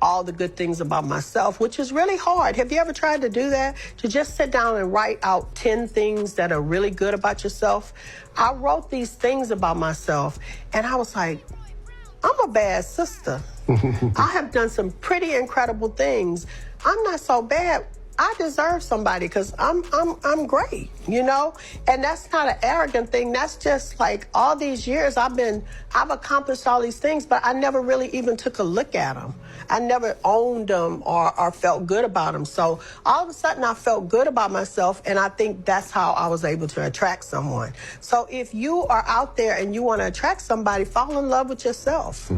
all the good things about myself, which is really hard. Have you ever tried to do that? To just sit down and write out 10 things that are really good about yourself? I wrote these things about myself, and I was like, I'm a bad sister. I have done some pretty incredible things. I'm not so bad. I deserve somebody because I'm great, you know? And that's not an arrogant thing. That's just like all these years I've accomplished all these things, but I never really even took a look at them. I never owned them or felt good about them. So all of a sudden I felt good about myself, and I think that's how I was able to attract someone. So if you are out there and you want to attract somebody, fall in love with yourself.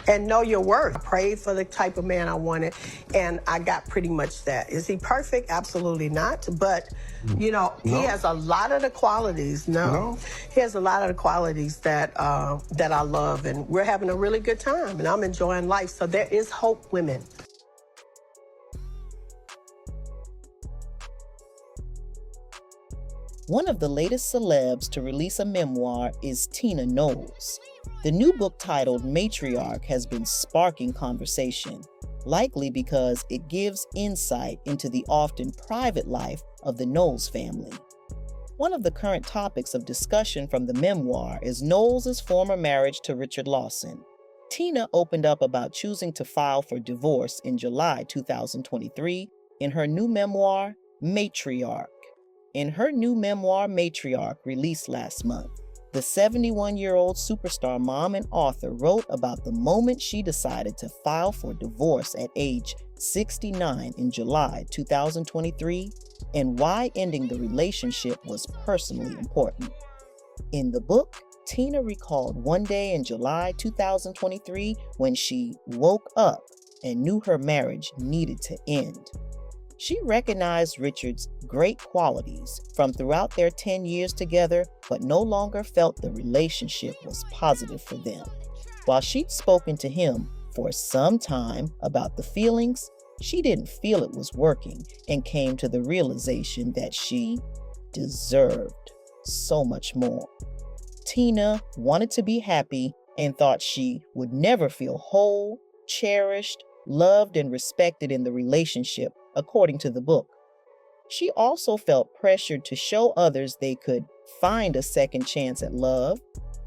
And know your worth. I prayed for the type of man I wanted, and I got pretty much that. Is he perfect? Absolutely not. But, you know, he has a lot of the qualities. He has a lot of the qualities that I love, and we're having a really good time, and I'm enjoying life. So there is hope, women. One of the latest celebs to release a memoir is Tina Knowles. The new book titled Matriarch has been sparking conversation, likely because it gives insight into the often private life of the Knowles family. One of the current topics of discussion from the memoir is Knowles' former marriage to Richard Lawson. Tina opened up about choosing to file for divorce in July 2023 in her new memoir, Matriarch. In her new memoir, Matriarch, released last month, the 71-year-old superstar mom and author wrote about the moment she decided to file for divorce at age 69 in July 2023 and why ending the relationship was personally important. In the book, Tina recalled one day in July 2023 when she woke up and knew her marriage needed to end. She recognized Richard's great qualities from throughout their 10 years together, but no longer felt the relationship was positive for them. While she'd spoken to him for some time about the feelings, she didn't feel it was working and came to the realization that she deserved so much more. Tina wanted to be happy and thought she would never feel whole, cherished, loved, and respected in the relationship, according to the book. She also felt pressured to show others they could find a second chance at love,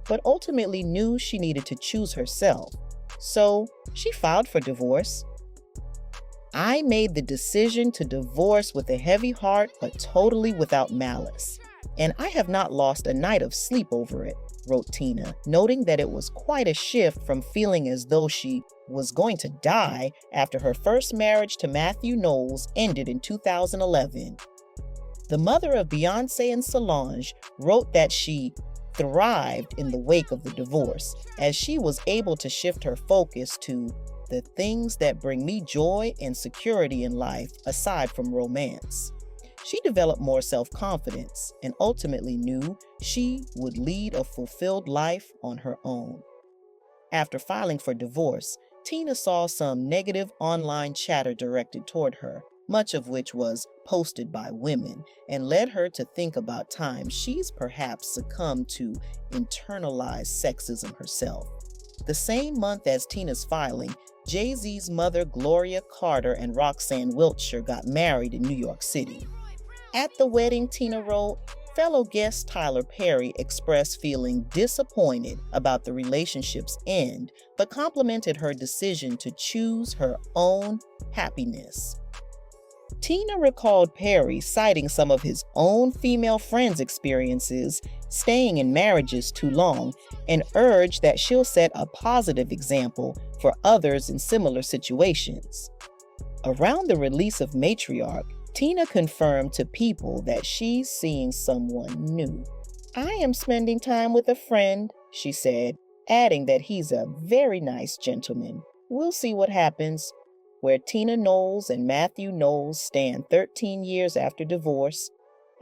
but ultimately knew she needed to choose herself. So she filed for divorce. I made the decision to divorce with a heavy heart, but totally without malice. And I have not lost a night of sleep over it, wrote Tina, noting that it was quite a shift from feeling as though she was going to die after her first marriage to Mathew Knowles ended in 2011. The mother of Beyoncé and Solange wrote that she thrived in the wake of the divorce, as she was able to shift her focus to the things that bring me joy and security in life aside from romance. She developed more self-confidence and ultimately knew she would lead a fulfilled life on her own. After filing for divorce, Tina saw some negative online chatter directed toward her, much of which was posted by women, and led her to think about times she's perhaps succumbed to internalized sexism herself. The same month as Tina's filing, Jay-Z's mother Gloria Carter and Roxanne Wiltshire got married in New York City. At the wedding, Tina wrote, fellow guest Tyler Perry expressed feeling disappointed about the relationship's end, but complimented her decision to choose her own happiness. Tina recalled Perry citing some of his own female friends' experiences staying in marriages too long and urged that she'll set a positive example for others in similar situations. Around the release of Matriarch, Tina confirmed to People that she's seeing someone new. I am spending time with a friend, she said, adding that he's a very nice gentleman. We'll see what happens. Where Tina Knowles and Mathew Knowles stand 13 years after divorce,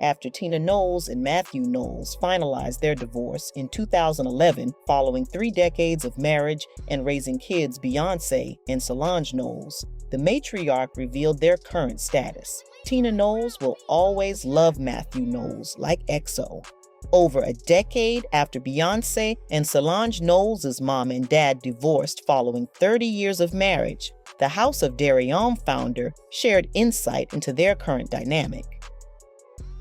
after Tina Knowles and Mathew Knowles finalized their divorce in 2011 following 3 decades of marriage and raising kids Beyoncé and Solange Knowles, the Matriarch revealed their current status. Tina Knowles will always love Mathew Knowles like EXO. Over a decade after Beyoncé and Solange Knowles' mom and dad divorced following 30 years of marriage, The House of Daryon founder shared insight into their current dynamic.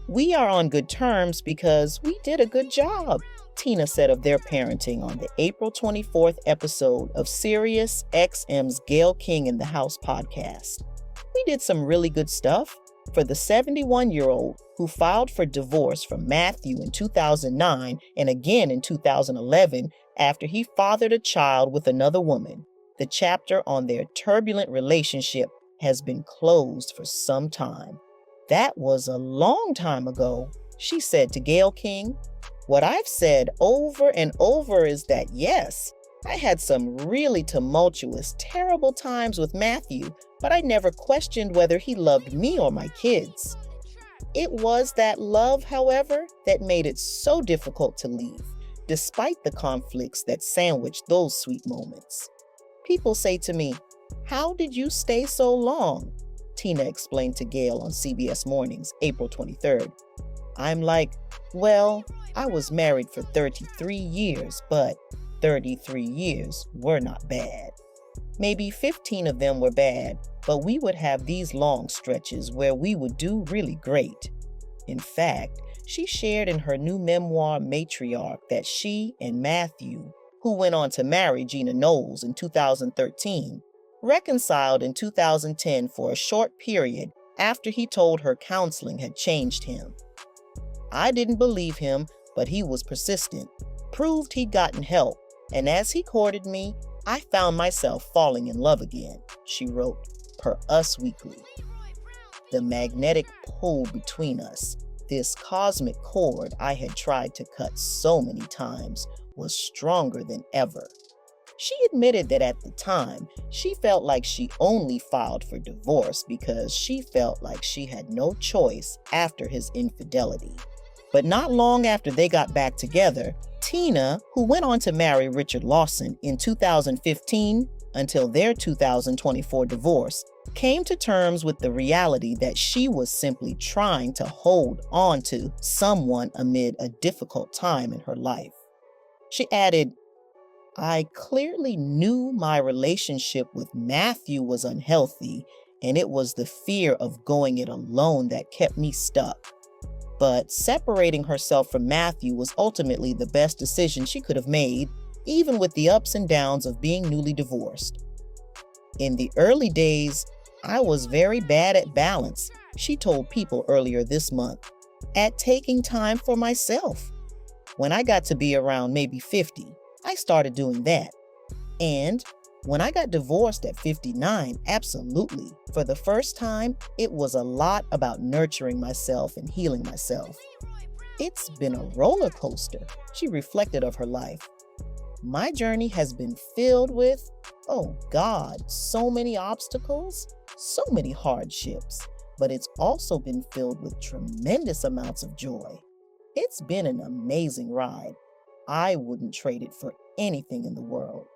"We are on good terms because we did a good job," Tina said of their parenting on the April 24th episode of Sirius XM's Gayle King in the House podcast. "We did some really good stuff." For the 71-year-old who filed for divorce from Mathew in 2009 and again in 2011 after he fathered a child with another woman, the chapter on their turbulent relationship has been closed for some time. "That was a long time ago," she said to Gayle King. "What I've said over and over is that yes, I had some really tumultuous, terrible times with Mathew, but I never questioned whether he loved me or my kids. It was that love, however, that made it so difficult to leave, despite the conflicts that sandwiched those sweet moments. People say to me, 'How did you stay so long?' Tina explained to Gayle on CBS Mornings, April 23rd. I'm like, well, I was married for 33 years, but 33 years were not bad. Maybe 15 of them were bad, but we would have these long stretches where we would do really great." In fact, she shared in her new memoir, Matriarch, that she and Mathew, who went on to marry Tina Knowles in 2013, reconciled in 2010 for a short period after he told her counseling had changed him. "I didn't believe him, but he was persistent, proved he'd gotten help, and as he courted me, I found myself falling in love again," she wrote, per Us Weekly. "The magnetic pull between us, this cosmic cord I had tried to cut so many times, was stronger than ever." She admitted that at the time, she felt like she only filed for divorce because she felt like she had no choice after his infidelity. But not long after they got back together, Tina, who went on to marry Richard Lawson in 2015 until their 2024 divorce, came to terms with the reality that she was simply trying to hold on to someone amid a difficult time in her life. She added, "I clearly knew my relationship with Mathew was unhealthy, and it was the fear of going it alone that kept me stuck. But separating herself from Mathew was ultimately the best decision she could have made, even with the ups and downs of being newly divorced. In the early days, I was very bad at balance," she told People earlier this month, "at taking time for myself. When I got to be around maybe 50, I started doing that. And when I got divorced at 59, absolutely. For the first time, it was a lot about nurturing myself and healing myself. It's been a roller coaster," she reflected of her life. "My journey has been filled with, oh God, so many obstacles, so many hardships, but it's also been filled with tremendous amounts of joy. It's been an amazing ride. I wouldn't trade it for anything in the world."